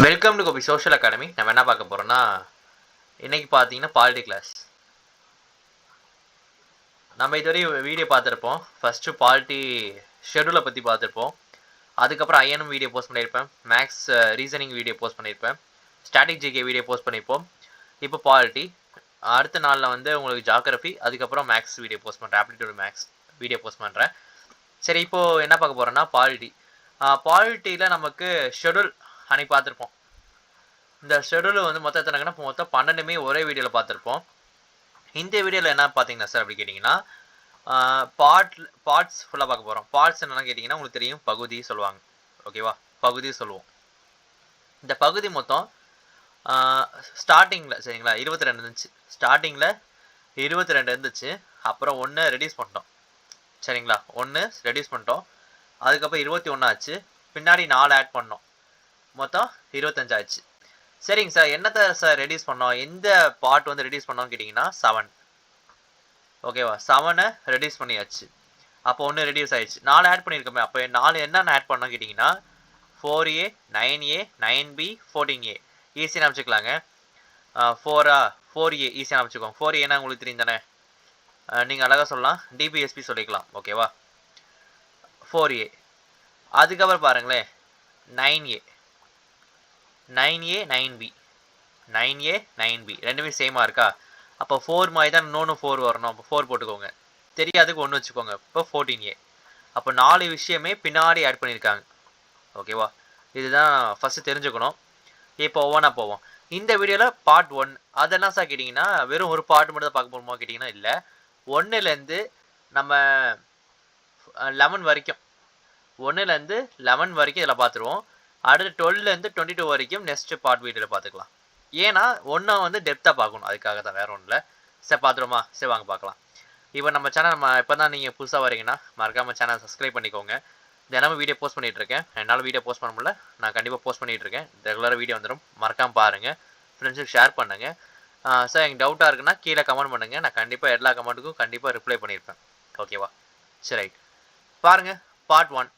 Welcome to Gopi social academy. நம்ம என்ன பார்க்க போறோம்னா, இன்னைக்கு பார்த்தீங்கன்னா பாலிட்டி கிளாஸ். நம்ம இதுவரை வீடியோ பார்த்துருப்போம். ஃபர்ஸ்ட் பாலிட்டி ஷெட்யூலை பற்றி பார்த்துருப்போம். அதுக்கப்புறம் ஐஎன்எம் வீடியோ போஸ்ட் பண்ணியிருப்பேன், மேக்ஸ் ரீசனிங் வீடியோ போஸ்ட் பண்ணியிருப்பேன், ஸ்டாட்டிக் ஜிகே வீடியோ போஸ்ட் பண்ணியிருப்போம். இப்போ பாலிட்டி, அடுத்த நாளில் வந்து உங்களுக்கு ஜாகிரஃபி, அதுக்கப்புறம் மேக்ஸ் வீடியோ போஸ்ட் பண்ணுறேன், ஆப்டிடியூட் மேக்ஸ் வீடியோ போஸ்ட் பண்ணுறேன். சரி, இப்போது என்ன பார்க்க போகிறோன்னா பாலிட்டி. பாலிட்டியில் நமக்கு ஷெட்யூல் அன்னைக்கு பார்த்துருப்போம். இந்த ஷெட்யூல் வந்து மொத்தம் எத்தனைக்குன்னா மொத்தம் 12மே ஒரே வீடியோவில் பார்த்துருப்போம். இந்த வீடியோவில் என்ன பார்த்தீங்கன்னா சார் அப்படி கேட்டிங்கன்னா, பார்ட்ஸ் ஃபுல்லாக பார்க்க போகிறோம். பார்ட்ஸ் என்னென்னு கேட்டிங்கன்னா உங்களுக்கு தெரியும், பகுதி சொல்லுவாங்க. ஓகேவா, பகுதி சொல்லுவோம். இந்த பகுதி மொத்தம் ஸ்டார்டிங்கில் சரிங்களா 22 இருந்துச்சு. ஸ்டார்டிங்கில் 22 இருந்துச்சு. அப்புறம் 1 ரெடியூஸ் பண்ணிட்டோம் சரிங்களா. 1 ரெடியூஸ் பண்ணிட்டோம். அதுக்கப்புறம் 21 ஆச்சு. பின்னாடி 4 ஆட் பண்ணோம். மொத்தம் 25 ஆச்சு. சரிங்க சார், என்னத்தை சார் ரெடியூஸ் பண்ணோம், எந்த பார்ட் வந்து ரெடியூஸ் பண்ணோம்னு கேட்டிங்கன்னா 7. ஓகேவா, 7 ரெடியூஸ் பண்ணியாச்சு. அப்போ 1 ரெடியூஸ் ஆயிடுச்சு. 4 ஆட் பண்ணியிருக்கோமே. அப்போ 4 என்னென்ன ஆட் பண்ணோம் கேட்டிங்கன்னா 4A 9A 9B 14A ஈஸியாக அமைச்சிக்கலாங்க. 4A ஈஸியாக அமைச்சிக்கோங்க. 4Aனா உங்களுக்கு தெரியும் தானே, நீங்கள் அழகாக சொல்லலாம், டிபிஎஸ்பி சொல்லிக்கலாம். ஓகேவா, 4A. அதுக்கப்புறம் பாருங்களேன் 9A 9A 9B 9A 9B ரெண்டுமே சேமாக இருக்கா. அப்போ 4 மாதிரி தான் இன்னொன்று 4 வரணும். அப்போ 4 போட்டுக்கோங்க, தெரியாதுக்கு 1 வச்சுக்கோங்க. இப்போ 14A. அப்போ 4 விஷயமே பின்னாடி ஆட் பண்ணியிருக்காங்க. ஓகேவா, இதுதான் ஃபஸ்ட்டு தெரிஞ்சுக்கணும். இப்போ ஒவ்வொன்றா போவோம். இந்த வீடியோவில் பார்ட் 1 அதெல்லாம் சார் கேட்டிங்கன்னா வெறும் ஒரு பார்ட் மட்டும் தான் பார்க்க போகிறோமா கேட்டிங்கன்னா இல்லை, 1லேருந்து நம்ம 11 வரைக்கும் 1லேருந்து 11 வரைக்கும் இதில் பார்த்துருவோம். அடுத்து 12லேருந்து 22 வரைக்கும் நெக்ஸ்ட் பார்ட் வீடியோவில் பார்த்துக்கலாம். ஏன்னா ஒன்றா வந்து டெப்த்தாக பார்க்கணும், அதுக்காக தான், வேறு ஒன்றும் இல்லை. சரி பார்த்துருமா, சரி வாங்க பார்க்கலாம். இப்போ நம்ம சேனல் இப்போ தான் நீங்கள் புதுசாக வரீங்கன்னா மறக்காமல் சேனல் சப்ஸ்கிரைப் பண்ணிக்கோங்க. தினமும் வீடியோ போஸ்ட் பண்ணிகிட்ருக்கேன். என்னால் வீடியோ போஸ்ட் பண்ண முடியல, நான் கண்டிப்பாக போஸ்ட் பண்ணிகிட்ருக்கேன். ரெகுலராக வீடியோ வந்துடும், மறக்காமல் பாருங்கள், ஃப்ரெண்ட்ஸுக்கு ஷேர் பண்ணுங்கள். சார் எனக்கு டவுட்டாக இருக்குன்னா கீழே கமெண்ட் பண்ணுங்கள், நான் கண்டிப்பாக எல்லா கமெண்ட்டுக்கும் கண்டிப்பாக ரிப்ளை பண்ணியிருப்பேன். ஓகேவா, சரி ரைட். பாருங்கள் பார்ட் 1.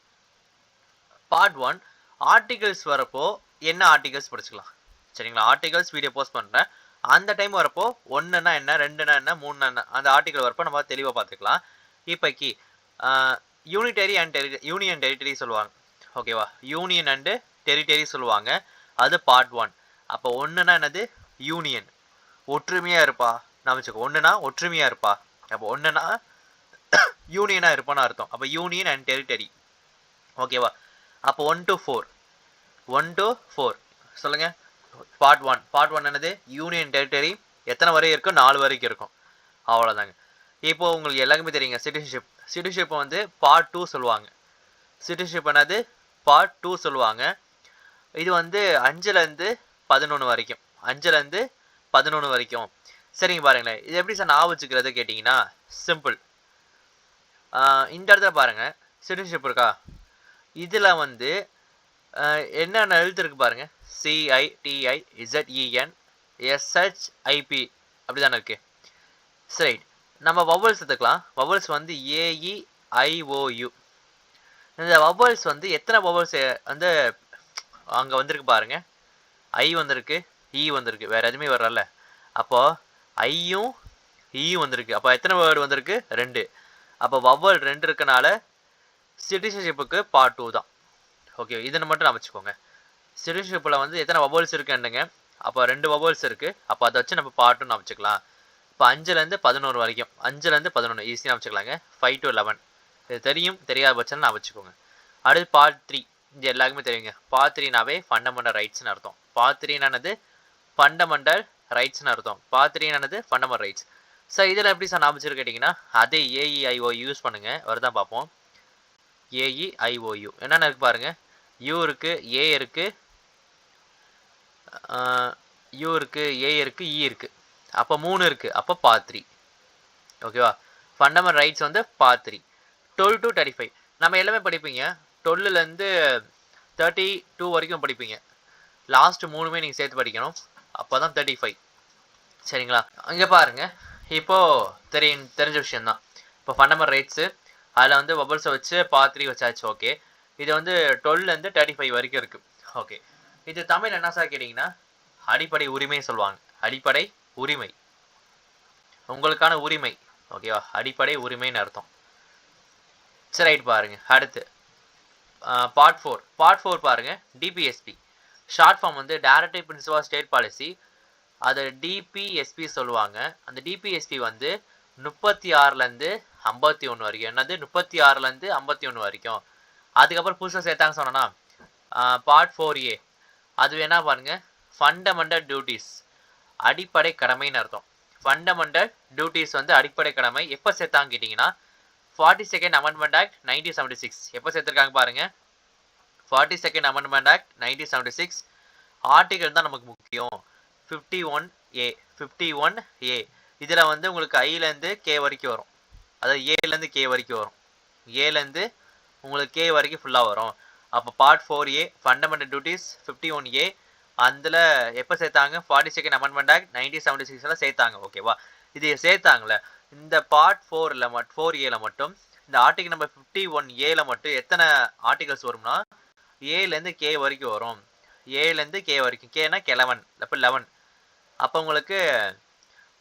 பார்ட் 1 ஆர்டிகல்ஸ் வரப்போ என்ன ஆர்டிகல்ஸ் படிச்சுக்கலாம் சரிங்களா. ஆர்டிகல்ஸ் வீடியோ போஸ்ட் பண்ணுறேன், அந்த டைம் வரப்போ 1ன்னா என்ன, 2ன்னா என்ன, 3ன்னா என்ன, அந்த ஆர்டிகல் வரப்போ நம்ம தெளிவாக பார்த்துக்கலாம். இப்போக்கி யூனிட்டரி அண்ட் யூனியன் டெரிட்டரி சொல்லுவாங்க. ஓகேவா, யூனியன் அண்டு டெரிட்டரி சொல்லுவாங்க. அது பார்ட் 1. அப்போ 1ன்னா என்னது, யூனியன், ஒற்றுமையாக இருப்பா. நமச்சுக்கோ, 1ன்னா ஒற்றுமையாக இருப்பா. அப்போ 1ன்னா யூனியனாக இருப்பான்னு அர்த்தம். அப்போ யூனியன் அண்ட் டெரிட்டரி. ஓகேவா, அப்போ 1 to 4 1 to 4 சொல்லுங்கள். பார்ட் 1. பார்ட் 1 என்னது, யூனியன் டெரிட்டரி. எத்தனை வரை இருக்கும், 4 வரைக்கும் இருக்கும். அவ்வளோதாங்க. இப்போது உங்களுக்கு எல்லாருக்குமே தெரியுங்க சிட்டிசன்ஷிப். சிட்டிசன்ஷிப் வந்து பார்ட் 2 சொல்லுவாங்க. சிட்டிசன்ஷிப் என்னது, பார்ட் 2 சொல்லுவாங்க. இது வந்து 5லேருந்து 11 வரைக்கும், 5லேருந்து 11 வரைக்கும். சரிங்க பாருங்களேன், இது எப்படி சார் நான் வச்சுக்கிறது கேட்டிங்கன்னா சிம்பிள். இந்த இடத்துல பாருங்கள் சிட்டிசன்ஷிப் இருக்கா, இதில் வந்து என்னென்ன எழுத்து இருக்குது பாருங்கள், CITIZEN SHIP அப்படி தானே இருக்குது. சரி, நம்ம வவல்ஸ் எடுத்துக்கலாம். வவல்ஸ் வந்து AEIOU. இந்த வவல்ஸ் வந்து எத்தனை வவல்ஸ் வந்து அங்கே வந்திருக்கு பாருங்கள். ஐ வந்திருக்கு, இ வந்திருக்கு, வேறு எதுவுமே வரல. அப்போது ஐயும் ஈயும் வந்திருக்கு. அப்போ எத்தனை வேர்டு வந்திருக்கு, 2. அப்போ வவல் 2 இருக்கனால சிட்டிசன்ஷிப்புக்கு பார்ட் 2 தான். ஓகே, இதனை மட்டும் நான் வச்சுக்கோங்க. சிட்டிசன்ஷிப்பில் வந்து எத்தனை வவல்ஸ் இருக்குன்னுங்க, அப்போ 2 வவல்ஸ் இருக்குது. அப்போ அதை வச்சு நம்ம பார்ட் 2 வச்சுக்கலாம். இப்போ 5லேருந்து 11 வரைக்கும், 5லேருந்து 11 ஈஸியாக வச்சுக்கலாங்க. 5 to 11 இது தெரியும், தெரியாத பட்சம் நான் வச்சுக்கோங்க. அடுத்து பார்ட் 3, இது எல்லாருக்குமே தெரியுங்க. பார்ட் 3நாவே ஃபண்டமெண்டல் ரைட்ஸ்னு அர்த்தம். பார்ட் 3னானது ஃபண்டமெண்டல் ரைட்ஸ்னு அர்த்தம். பார்ட் 3னானது ஃபண்டமெண்டல் ரைட்ஸ். சார் இதில் எப்படி சார் நான் வச்சுருக்கு கேட்டிங்கன்னா, அதே AEIO யூஸ் பண்ணுங்கள், வருதான் பார்ப்போம். AEIOU என்னென்ன இருக்குது பாருங்கள். U இருக்குது, A இருக்குது, U இருக்குது, A இருக்குது, E இருக்குது. அப்போ 3 இருக்குது. அப்போ பார்ட் 3. ஓகேவா, ஃபண்டமெண்டல் ரைட்ஸ் வந்து பார்ட் 3. 12 to 35 நம்ம எல்லாமே படிப்பீங்க. 12லேருந்து 32 வரைக்கும் படிப்பீங்க. லாஸ்ட் 3மே நீங்கள் சேர்த்து படிக்கணும், அப்போ தான் 35. சரிங்களா, இங்கே பாருங்கள். இப்போது தெரிஞ்ச விஷயந்தான். இப்போ ஃபண்டமெண்டல் ரைட்ஸு அதில் வந்து வபல்ஸை வச்சு பார்ட் 3 வச்சாச்சு. ஓகே, இது வந்து 12லேருந்து 35 வரைக்கும் இருக்குது. ஓகே, இது தமிழ் என்ன சார் கேட்டீங்கன்னா அடிப்படை உரிமை சொல்லுவாங்க. அடிப்படை உரிமை, உங்களுக்கான உரிமை. ஓகேவா, அடிப்படை உரிமைன்னு அர்த்தம். சரி ரைட் பாருங்க. அடுத்து பார்ட் 4. பார்ட் 4 பாருங்க. டிபிஎஸ்பி ஷார்ட் ஃபார்ம் வந்து directive principle of state policy. அதை டிபிஎஸ்பி சொல்லுவாங்க. அந்த டிபிஎஸ்பி வந்து 36லேருந்து 51 வரைக்கும். என்னது 36லேருந்து 51 வரைக்கும். அதுக்கப்புறம் புதுசாக சேர்த்தாங்க சொன்னா பார்ட் 4A. அது வேணா பாருங்க. ஃபண்டமெண்டல் டியூட்டிஸ், அடிப்படை கடமைன்னு அர்த்தம். ஃபண்டமெண்டல் டியூட்டிஸ் வந்து அடிப்படை கடமை. எப்போ சேர்த்தாங்க கேட்டிங்கன்னா 42nd அமெண்ட்மெண்ட் ஆக்ட் 1976. எப்போ சேர்த்துருக்காங்க பாருங்க. 42nd amendment act 1976. ஆர்டிகல் தான் நமக்கு முக்கியம். 51A 51A. இதில் வந்து உங்களுக்கு ஐலேருந்து கே வரைக்கும் வரும். அதாவது ஏலேருந்து கே வரைக்கும் வரும். ஏலேருந்து உங்களுக்கு கே வரைக்கும் ஃபுல்லாக வரும். அப்போ part 4A fundamental duties 51A. அதில் எப்போ சேர்த்தாங்க 42nd அமெண்ட்மெண்ட் ஆக்ட் 1976 சேர்த்தாங்க. ஓகேவா, இது சேர்த்தாங்களே. இந்த பார்ட் 4Aல மட்டும் இந்த ஆர்டிகல் நம்பர் 51Aல மட்டும் எத்தனை ஆர்டிகல்ஸ் வரும்னா ஏலேருந்து கே வரைக்கும் வரும். ஏலேருந்து கே வரைக்கும். கேனா 11, அப்போ 11. அப்போ உங்களுக்கு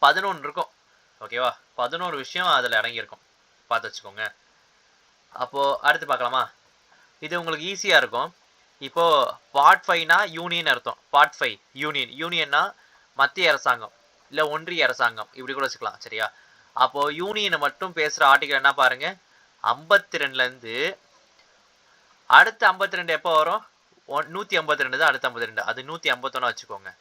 11 இருக்கும். ஓகேவா, 11 விஷயம் அதில் அடங்கியிருக்கும். பார்த்து வச்சுக்கோங்க. அப்போது அடுத்து பார்க்கலாமா. இது உங்களுக்கு ஈஸியாக இருக்கும். இப்போது பார்ட் 5னா யூனியன் அர்த்தம். Part 5 union. யூனியன்னா மத்திய அரசாங்கம் இல்லை ஒன்றிய அரசாங்கம், இப்படி கூட வச்சுக்கலாம். சரியா, அப்போது யூனியனை மட்டும் பேசுகிற ஆர்டிகல் என்ன பாருங்க. 52லேருந்து அடுத்த 52 எப்போ வரும்? 152 தான் அடுத்த 52. அது 151 வச்சுக்கோங்க.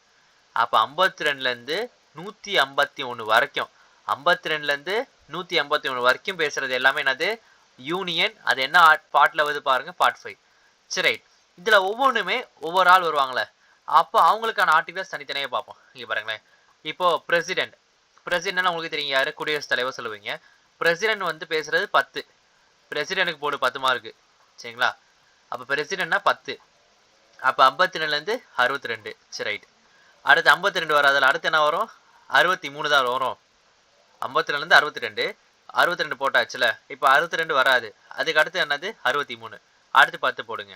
அப்போ 52லேருந்து 151 வரைக்கும், 52லேருந்து 151 வரைக்கும் பேசுறது எல்லாமே என்னது? யூனியன். அது என்ன பார்ட்டில் வருது பாருங்க, பார்ட் 5. சரி ரைட். இதில் ஒவ்வொன்றுமே ஒவ்வொரு ஆள் வருவாங்களே, அப்போ அவங்களுக்கான ஆர்டிகல்ஸ் தனித்தனியாக பார்ப்போம். இங்கே பாருங்களேன். இப்போது பிரசிடென்ட். பிரசிடென்ட்னா உங்களுக்கு தெரியும் யார்? குடியரசுத் தலைவர் சொல்லுவீங்க. பிரசிடென்ட் வந்து பேசுறது 10. பிரசிடென்ட்டுக்கு போடு 10 மார்க்கு. சரிங்களா, அப்போ பிரசிடென்ட்னா 10. அப்போ 52லேருந்து 62. சரி ரைட். அடுத்து 52 வரும். அதில் அடுத்து என்ன வரும்? 63 தான் வரும். 52லேருந்து 62. 62 போட்டாச்சுல. இப்போ 62 வராது. அதுக்கு அடுத்து என்னது? 63. அடுத்து 10 போடுங்க.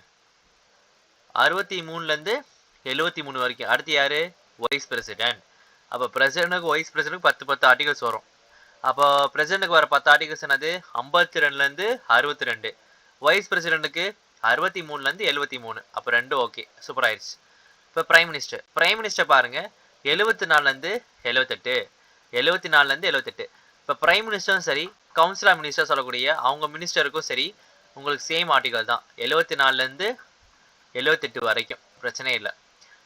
63லேருந்து 73 வரைக்கும். அடுத்து யார்? Vice president. அப்போ பிரசிடென்ட்டுக்கு வைஸ் பிரசிடென்ட்டுக்கு 10 ஆர்டிகல்ஸ் வரும். அப்போ பிரசிடென்ட்டுக்கு வர 10 ஆர்டிகல்ஸ் என்னது? 52லேருந்து 62. வைஸ் பிரசிடென்ட்டுக்கு 63லேருந்து 73. அப்போ 2 ஓகே, சூப்பர் ஆயிடுச்சு. இப்போ பிரைம் மினிஸ்டர். பிரைம் மினிஸ்டர் பாருங்க. 74லேருந்து 78. 74லேருந்து 78. இப்போ பிரைம் மினிஸ்டரும் சரி, கவுன்சில் ஆஃப் மினிஸ்டர் சொல்லக்கூடிய அவங்க மினிஸ்டருக்கும் சரி உங்களுக்கு சேம் ஆர்டிகல் தான். 74லேருந்து 78 வரைக்கும் பிரச்சனை இல்லை.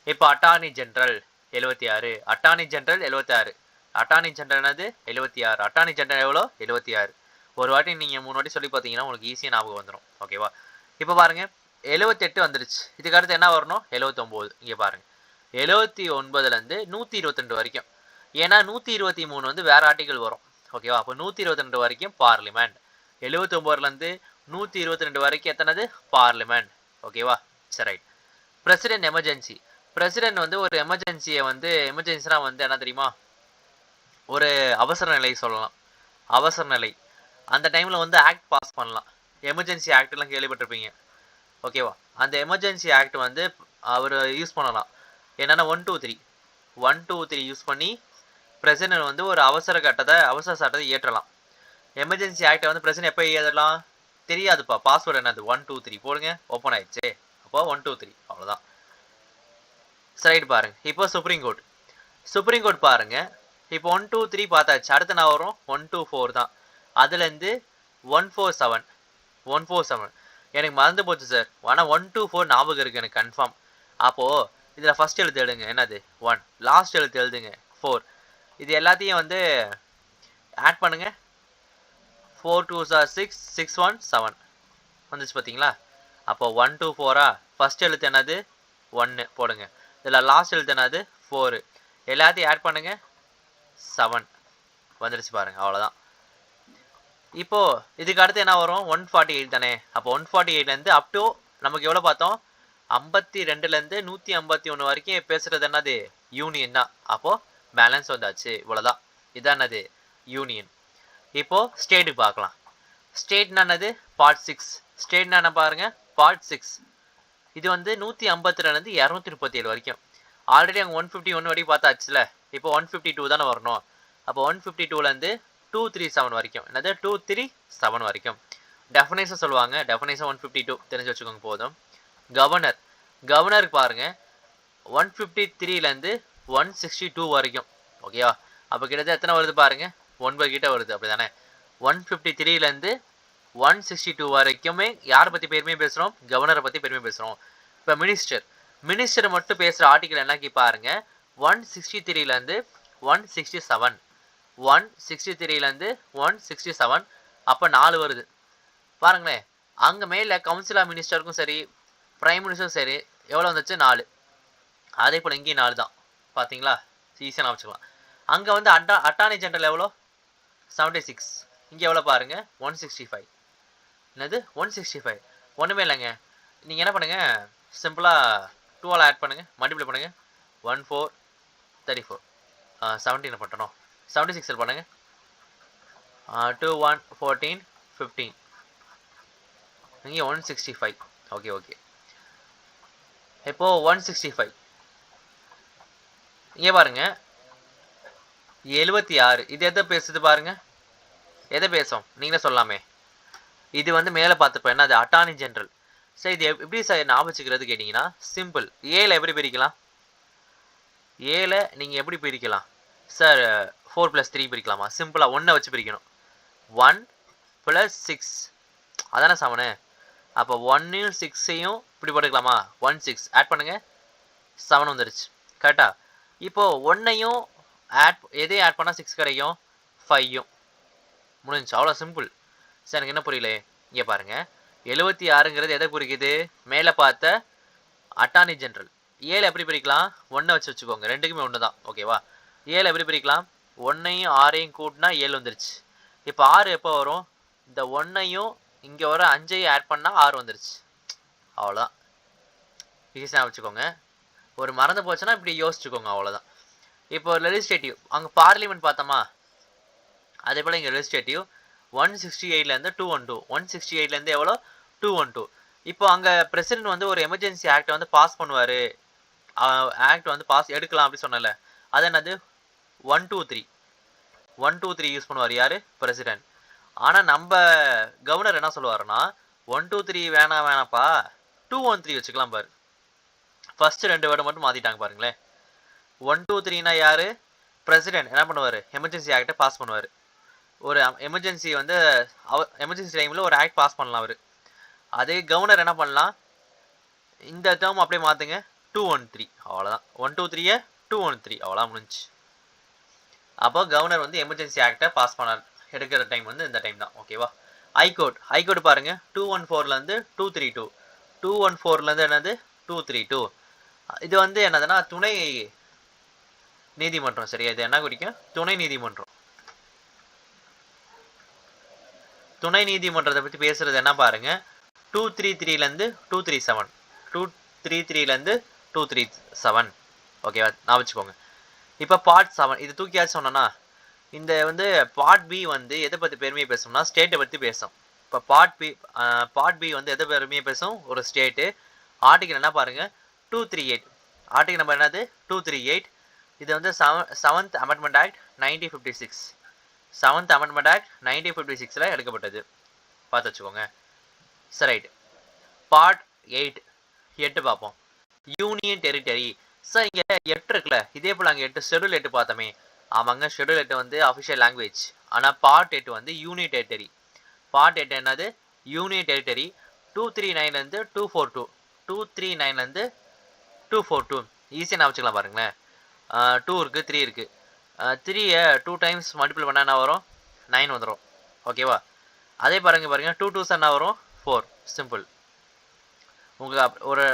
இப்போ attorney general 76. Attorney general 76. Attorney general என்னது? 76. அட்டார்னி ஜென்ரல் எவ்வளோ? 76. ஒரு வாட்டி நீங்கள் 3 வாட்டி சொல்லி பார்த்தீங்கன்னா உங்களுக்கு ஈஸியாக ஞாபகம் வந்துடும். ஓகேவா, இப்போ பாருங்கள் 78 வந்துருச்சு. இதுக்கு அடுத்து என்ன வரணும்? 79. இங்கே பாருங்கள் 79லேருந்து 122 வரைக்கும். ஏன்னா 123 வந்து வேறு ஆர்டிகல் வரும். ஓகேவா, அப்போ 122 வரைக்கும் பார்லிமெண்ட். 79லேருந்து 122 வரைக்கும் எத்தனது? பார்லிமெண்ட். ஓகேவா, சரி ரைட். President emergency. பிரசிடென்ட் வந்து ஒரு எமர்ஜென்சியை வந்து எமர்ஜென்சினா வந்து என்ன தெரியுமா? ஒரு அவசர நிலை சொல்லலாம். அவசர நிலை. அந்த டைமில் வந்து ஆக்ட் பாஸ் பண்ணலாம். எமர்ஜென்சி ஆக்ட்லாம் கேள்விப்பட்டிருப்பீங்க. ஓகேவா, அந்த எமர்ஜென்சி ஆக்ட் வந்து அவர் யூஸ் பண்ணலாம். என்னென்னா 123 யூஸ் பண்ணி பிரசிடென்ட் வந்து ஒரு அவசர சட்டத்தை இயற்றலாம். எமர்ஜென்சி ஆக்டை வந்து பிரசிடென்ட் எப்போ இயற்றலாம் தெரியாதுப்பா. பாஸ்வேர்டு என்னது? 123 போடுங்க, ஓப்பன் ஆயிடுச்சு. அப்போ 123 அவ்வளோதான். சைடு பாருங்க. இப்போ சுப்ரீம் கோர்ட். சுப்ரீம் கோர்ட் பாருங்க. இப்போ 123 பார்த்தாச்சு. அடுத்து நான் வரும் 124 தான். அதுலேருந்து 147. 147 எனக்கு மறந்து போச்சு சார். ஆனால் 124 ஞாபகம் இருக்குது எனக்கு கன்ஃபார்ம். அப்போது இதில் ஃபஸ்ட் எழுத்து எழுதுங்க. என்னது? 1. லாஸ்ட் எழுத்து எழுதுங்க 4. இது எல்லாத்தையும் வந்து ஆட் பண்ணுங்க. 4 2s are 6, 6 1 7 வந்துச்சு பார்த்தீங்களா? அப்போ 124. ஃபஸ்ட் எழுத்து என்னது? 1 போடுங்க. இதில் லாஸ்ட் எழுத்து என்னது? 4. எல்லாத்தையும் ஆட் பண்ணுங்க. 7 வந்துருச்சு பாருங்க. அவ்வளோதான். இப்போது இதுக்கு அடுத்து என்ன வரும்? 148 தானே. அப்போ 148லேருந்து அப் டு நமக்கு எவ்வளோ பார்த்தோம்? 52லேருந்து 151 வரைக்கும் பேசுகிறது என்னது? யூனியன் தான். அப்போது பேலன்ஸ் வந்தாச்சு. இவ்வளோதான். இதான் என்னது? யூனியன். இப்போது ஸ்டேட்டுக்கு பார்க்கலாம். ஸ்டேட்னா என்னது? பார்ட் 6. ஸ்டேட்னா என்ன பாருங்க? பார்ட் 6. இது வந்து 152 237 வரைக்கும். ஆல்ரெடி அங்கே 151 வரைக்கும் பார்த்தாச்சுல. இப்போ 152 தானே வரணும். அப்போ 152லேருந்து 237 வரைக்கும். என்னது 237 வரைக்கும். டெஃபினேஷன் சொல்லுவாங்க. டெஃபினேஷன் 152 தெரிஞ்சு வச்சுக்கோங்க போதும். கவர்னர் கவர்னருக்கு பாருங்க 153லேருந்து 162 வரைக்கும். ஓகேவா? அப்போ கிட்டத்தட்ட எத்தனை வருது பாருங்க, 9 கிட்ட வருது. அப்படி தானே? 153லேருந்து 162 வரைக்குமே யாரை பற்றி பெருமையை பேசுகிறோம்? கவர்னரை பற்றி பெருமையை பேசுகிறோம். இப்போ மினிஸ்டர் மட்டும் பேசுகிற ஆர்டிக்கல் என்ன பாருங்க, 163லேருந்து 167 163லேருந்து 167. அப்போ 4 வருது பாருங்களேன். அங்கே மேலே கவுன்சில் ஆஃப் மினிஸ்டருக்கும் சரி பிரைம் மினிஸ்டரும் சரி எவ்வளோ வந்துச்சு? 4. அதே போல் இங்கேயும் 4 தான். பார்த்தீங்களா? ஈஸியாக நான் வச்சுக்கலாம். அங்கே வந்து அட்டார்னி ஜெனரல் எவ்வளோ? 76. இங்கே எவ்வளோ பாருங்க, 165. என்னது 165? ஒன்றுமே இல்லைங்க. நீங்கள் என்ன பண்ணுங்கள், சிம்பிளாக 2ஆல் ஆட் பண்ணுங்கள், மல்டிப்ளை பண்ணுங்கள். 1434 17 பண்ணணும். 76 பண்ணுங்கள். 2 1 14 15. இங்கே 165. ஓகே. இப்போ 165 இங்கே பாருங்க 76. இது எதை பேசுது பாருங்க, எதை பேசும் நீங்களே சொல்லாமே. இது வந்து மேலே பார்த்துப்போம் என்ன, அது அட்டார்னி ஜெனரல். சார் இது எப்படி சார் ஞாபகம் வச்சுக்கிறது கேட்டிங்கன்னா சிம்பிள். ஏல எப்படி பிரிக்கலாம்? ஏல நீங்கள் எப்படி பிரிக்கலாம் சார்? 4 + 3 பிரிக்கலாமா? சிம்பிளாக 1 வச்சு பிரிக்கணும். 1 + 6 அதானே 7. அப்போ 1யும் 6ஐயும் இப்படி போட்டுக்கலாமா? 1 6 ஆட் பண்ணுங்க, 7 வந்துருச்சு. கரெக்டா? இப்போ 1ஐயும் எதையும் ஆட் பண்ணால் 6 கிடைக்கும், 5யும் முடிஞ்சு. அவ்வளோ சிம்பிள். சார் எனக்கு என்ன புரியல, இங்கே பாருங்க 76ங்கிறது எதை குறிக்குது? மேலே பார்த்த அட்டார்னி ஜெனரல். ஏழு எப்படி பிரிக்கலாம்? 1 வச்சு வச்சுக்கோங்க, ரெண்டுக்குமே 1 தான். ஓகேவா? ஏழு எப்படி பிரிக்கலாம்? 1ஐயும் 6ஐயும் கூட்டினா 7 வந்துருச்சு. இப்போ 6 எப்போ வரும்? இந்த 1ஐயும் இங்கே வர 5ஐயும் ஆட் பண்ணால் 6 வந்துருச்சு. அவ்வளோதான். ஈஸியாக வச்சுக்கோங்க. ஒரு மறந்து போச்சுன்னா இப்படி யோசிச்சுக்கோங்க, அவ்வளோதான். இப்போ லெஜிஸ்லேட்டிவ் அங்கே பார்லிமெண்ட் பார்த்தோமா, அதே போல் இங்கே லெஜிஸ்லேட்டிவ் 168லேருந்து 212. 168லேருந்து எவ்வளோ? 212. இப்போ அங்கே பிரசிடென்ட் வந்து ஒரு எமர்ஜென்சி ஆக்டை வந்து பாஸ் பண்ணுவார். ஆக்ட் வந்து பாஸ் எடுக்கலாம் அப்படி சொன்னல, அது என்னது? 123. 123 யூஸ் பண்ணுவார் யார்? பிரசிடென்ட். ஆனால் நம்ம கவர்னர் என்ன சொல்லுவாருன்னா 123 வேணாப்பா 213 வச்சுக்கலாம் பாரு. ஃபர்ஸ்ட் 2 வேர்டை மட்டும் மாற்றிட்டாங்க பாருங்களேன். 123னா யார்? பிரசிடென்ட் என்ன பண்ணுவார்? எமர்ஜென்சி ஆக்டை பாஸ் பண்ணுவார். ஒரு எமர்ஜென்சி வந்து எமர்ஜென்சி டைமில் ஒரு ஆக்ட் பாஸ் பண்ணலாம் அவர். அதே கவர்னர் என்ன பண்ணலாம்? இந்த டேர்ம் அப்படியே மாற்றுங்க, 213. அவ்வளோதான். 123 213 அவ்வளோ முடிஞ்சு. அப்போ கவர்னர் வந்து எமர்ஜென்சி ஆக்டை பாஸ் பண்ண எடுக்கிற டைம் வந்து இந்த டைம் தான். ஓகேவா? ஹைகோர்ட் பாருங்க 214லேருந்து 232. 214லேருந்து என்னது? 232. இது வந்து என்னதுன்னா துணை நீதிமன்றம். சரியா? இது என்ன குறிக்கும்? துணை நீதிமன்றம். துணை நீதிமன்றத்தை பற்றி பேசுறது என்ன பாருங்க, 233லேருந்து 237. 233லேருந்து 237. ஓகேவா? நான் வச்சுக்கோங்க. இப்போ பார்ட் 7 இது தூக்கியாச்சு சொன்னோன்னா, இந்த வந்து பார்ட் பி வந்து எதை பற்றி பெருமையை பேசும்னா ஸ்டேட்டை பற்றி பேசும். இப்போ பார்ட் பி வந்து எதை பெருமையை பேசும்? ஒரு ஸ்டேட்டு. ஆர்டிகல் என்ன பாருங்க, 238. ஆர்டிகல் நம்பர் என்னது? 238. இது வந்து 7th amendment act 1956. 7th amendment act 1956 எடுக்கப்பட்டது. பார்த்து வச்சுக்கோங்க. சரி, ரைட். பார்ட் 8 பார்ப்போம். Union territory. சார் இங்கே 8 இருக்குல்ல, இதே போல் அங்கே 8 ஷெடியூல் 8 பார்த்தோமே. ஆமாங்க, ஷெடியூல் 8 வந்து அஃபிஷியல் லாங்குவேஜ். ஆனால் பார்ட் 8 வந்து யூனியன் டெரிட்டரி. பார்ட் 8 என்னது? Union territory. 239லேருந்து 242. 239லேருந்து 242. ஈஸியாக நான் வச்சுக்கலாம் பாருங்களேன். 2 இருக்குது, 3 இருக்குது. 3யை 2 டைம்ஸ் மல்டிபிள் பண்ணால் என்ன வரும்? 9 வந்துடும். ஓகேவா? அதே பாருங்க 2 2s என்ன வரும்? 4. சிம்பிள். உங்களுக்கு ஒரு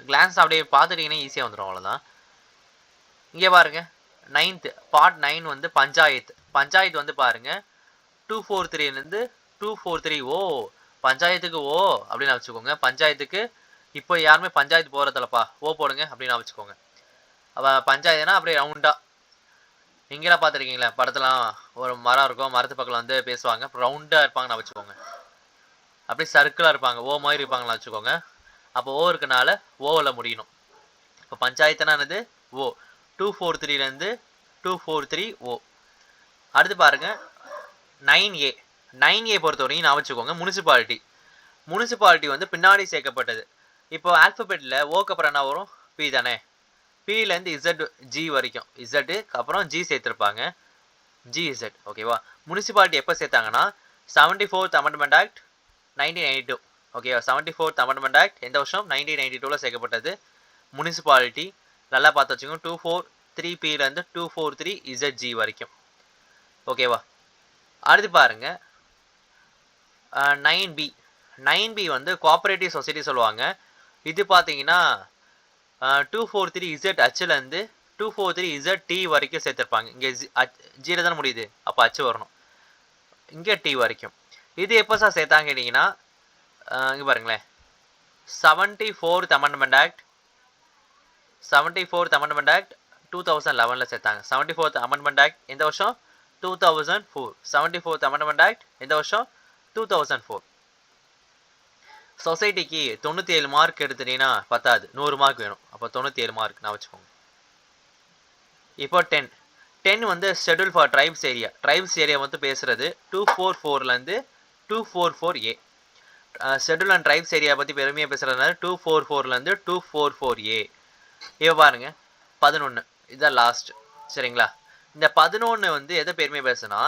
கிளான்ஸ் அப்படியே பார்த்துட்டீங்கன்னா ஈஸியாக வந்துடும். அவ்வளோதான். இங்கே பாருங்க 9th பார்ட் 9 வந்து பஞ்சாயத்து வந்து பாருங்க 243லேருந்து 243. ஓ, பஞ்சாயத்துக்கு ஓ அப்படின்னு வச்சுக்கோங்க. பஞ்சாயத்துக்கு இப்போ யாருமே பஞ்சாயத்து போகிறதில்லப்பா, ஓ போடுங்க அப்படின்னு வச்சுக்கோங்க. அப்போ பஞ்சாயத்துனா அப்படியே ரவுண்டாக இங்கெல்லாம் பார்த்துருக்கீங்களா படத்துலாம் ஒரு மரம் இருக்கும், மரத்து பக்கம் வந்து பேசுவாங்க, ரவுண்டாக இருப்பாங்க நான் வச்சுக்கோங்க. அப்படியே சர்க்கிளாக இருப்பாங்க, ஓ மாதிரி இருப்பாங்களா வச்சுக்கோங்க. அப்போ ஓ இருக்கனால ஓவில் முடியணும். இப்போ பஞ்சாயத்துனா என்னது ஓ. 243லேருந்து 243 ஓ. அடுத்து பாருங்க 9A. 9A பொறுத்தவரைக்கும் நான் வச்சுக்கோங்க முனிசிபாலிட்டி. முனிசிபாலிட்டி வந்து பின்னாடி சேர்க்கப்பட்டது. இப்போ ஆல்பபெட்டில் ஓக்கு அப்புறம் என்ன வரும்? பி தானே. பிலேருந்து இசட் ஜி வரைக்கும். இசட்டுக்கு அப்புறம் ஜி சேர்த்துருப்பாங்க. ஜிஇசட் ஓகேவா. முனிசிபாலிட்டி எப்போ சேர்த்தாங்கன்னா 74th அமெண்ட்மெண்ட் ஆக்ட் 1992 ஓகேவா. 74th அமெண்ட்மெண்ட் ஆக்ட் எந்த வருஷம்? 1992 சேர்க்கப்பட்டது. முனிசிபாலிட்டி நல்லா பார்த்து வச்சுக்கோங்க. 243Pலேருந்து 243ZG வரைக்கும் ஓகேவா. அடுத்து பாருங்க 9B. 9B வந்து கோஆப்ரேட்டிவ் சொசைட்டி சொல்லுவாங்க. இது பார்த்தீங்கன்னா 243ZHலேருந்து 243ZT வரைக்கும் சேர்த்துருப்பாங்க. இங்கே ஜியில் தானே முடியுது, அப்போ அச்சு வரணும். இங்கே டி வரைக்கும். இது எப்போ சார் சேர்த்தாங்க கேட்டிங்கன்னா இங்கே பாருங்களேன் 74th அமெண்ட்மெண்ட் ஆக்ட் 2011 சேர்த்தாங்க. 74th அமெண்ட்மெண்ட் ஆக்ட் எந்த வருஷம்? 2004. 74th அமெண்ட்மெண்ட் ஆக்ட் எந்த வருஷம்? 2004. சொசைட்டிக்கு 97 மார்க் எடுத்துட்டீங்கன்னா பத்தாது, 100 மார்க் வேணும். அப்போ 97 மார்க் நான் வச்சுக்கோங்க. இப்போ 10 வந்து schedule for tribes area. Tribes area வந்து பேசுகிறது 244லேருந்து 244A. Schedule and tribes area பற்றி பெருமையாக பேசுகிறதுனால 244லேருந்து 244A. இப்போ பாருங்க 11 இதுதான் லாஸ்ட். சரிங்களா. இந்த 11 வந்து எதை பெருமையாக பேசுனா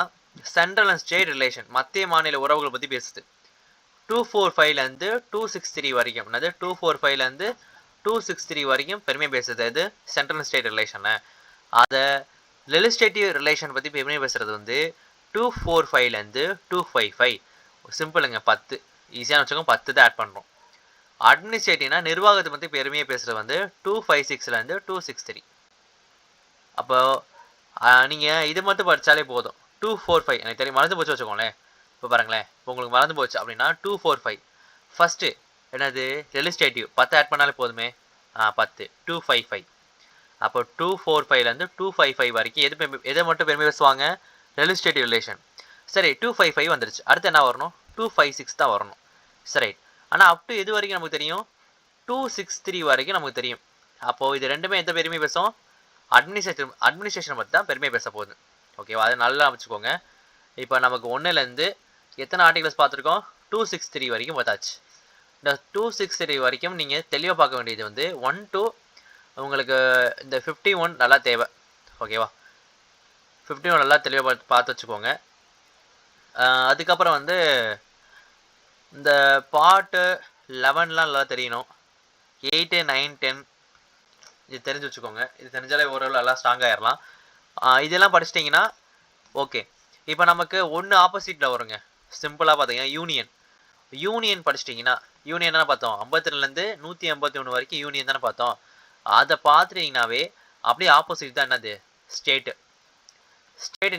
சென்ட்ரல் அண்ட் ஸ்டேட் ரிலேஷன், மத்திய மாநில உறவுகளை பற்றி பேசுது. 245லேருந்து 263 வரைக்கும். என்னது 245லேருந்து 263 வரைக்கும் பெருமையாக பேசுது. இது சென்ட்ரல் அண்ட் ஸ்டேட் ரிலேஷனில். அதை லெஜிஸ்லேட்டிவ் ரிலேஷன் பற்றி பெருமையாக பேசுகிறது வந்து 245லேருந்து 255. சிம்பிளுங்க 10. ஈஸியாக வச்சுக்கோங்க, 10 தான் ஆட் பண்ணுறோம். அட்மினிஸ்ட்ரேட்டிவ்னா நிர்வாகத்தை பற்றி பெருமையாக பேசுகிறது வந்து 256லேருந்து 263. அப்போ நீங்கள் இது மட்டும் படித்தாலே போதும். 245 எனக்கு தெரியும், மறந்து போச்சு வச்சுக்கோங்களேன். இப்போ பாருங்களேன், இப்போ உங்களுக்கு மறந்து போச்சு அப்படின்னா 245 ஃபஸ்ட்டு என்னது லெஜிஸ்லேட்டிவ் 10 ஆட் பண்ணாலே போதுமே. 10 255. அப்போ 245லேருந்து 255 வரைக்கும் எதை மட்டும் பெருமை பேசுவாங்க? Legislative relation. சரி 255 வந்துருச்சு. அடுத்து என்ன வரணும்? 256 தான் வரணும். சரி, ஆனால் அப் டு எது வரைக்கும் நமக்கு தெரியும்? 263 வரைக்கும் நமக்கு தெரியும். அப்போது இது ரெண்டுமே எந்த பெருமை பேசும்? அட்மினிஸ்ட்ரேஷன் பற்றி தான் பெருமை பேச போகுது. ஓகேவா, அதை நல்லா வச்சுக்கோங்க. இப்போ நமக்கு 1லேருந்து எத்தனை ஆர்டிகல்ஸ் பார்த்துருக்கோம்? 263 வரைக்கும் பார்த்தாச்சு. இந்த 263 வரைக்கும் நீங்கள் தெளிவாக பார்க்க வேண்டியது வந்து 1 to உங்களுக்கு இந்த 51 நல்லா தேவை. ஓகேவா, 51 நல்லா தெளிவாக பார்த்து வச்சுக்கோங்க. அதுக்கப்புறம் வந்து இந்த பார்ட்டு 11லாம் நல்லா தெரியணும். 8, 9, 10 இது தெரிஞ்சு வச்சுக்கோங்க. இது தெரிஞ்சாலே ஓரளவு நல்லா ஸ்ட்ராங் ஆயிடலாம். இதெல்லாம் படிச்சிட்டிங்கன்னா ஓகே. இப்போ நமக்கு ஒன்று ஆப்போசிட்டில் வருங்க. சிம்பிளாக பார்த்தீங்கன்னா யூனியன் படிச்சிட்டிங்கன்னா யூனியன் தானே பார்த்தோம். 52லேருந்து 181 வரைக்கும் யூனியன் தானே பார்த்தோம். அதை பார்த்துட்டிங்கனாவே அப்படியே ஆப்போசிட் தான் என்னது? ஸ்டேட்டு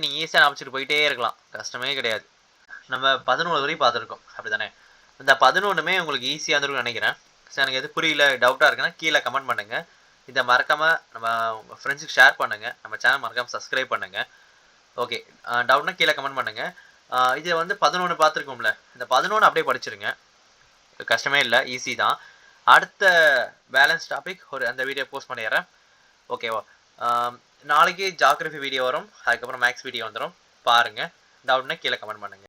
நீங்கள் ஈஸியாக அமைச்சிட்டு போயிட்டே இருக்கலாம், கஷ்டமே கிடையாது. நம்ம 11 வரைக்கும் பார்த்துருக்கோம், அப்படி தானே? இந்த 11மே உங்களுக்கு ஈஸியாக இருந்திருக்கும்னு நினைக்கிறேன். சரி, எனக்கு எது புரியல டவுட்டாக இருக்குன்னா கீழே கமெண்ட் பண்ணுங்கள். இதை மறக்காமல் நம்ம உங்கள் ஃப்ரெண்ட்ஸுக்கு ஷேர் பண்ணுங்கள். நம்ம சேனல் மறக்காமல் சப்ஸ்கிரைப் பண்ணுங்கள். ஓகே, டவுட்னா கீழே கமெண்ட் பண்ணுங்கள். இது வந்து 11 பார்த்துருக்கோம்ல, இந்த 11 அப்படியே படிச்சிருங்க, கஷ்டமே இல்லை, ஈஸி தான். அடுத்த பேலன்ஸ் டாபிக் அந்த வீடியோ போஸ்ட் பண்ணிடுறேன். ஓகேவா, நாளைக்கு ஜாகிரஃபி வீடியோ வரும், அதுக்கப்புறம் மேக்ஸ் வீடியோ வந்துடும், பாருங்கள். டவுட்னா கீழே கமெண்ட் பண்ணுங்கள்.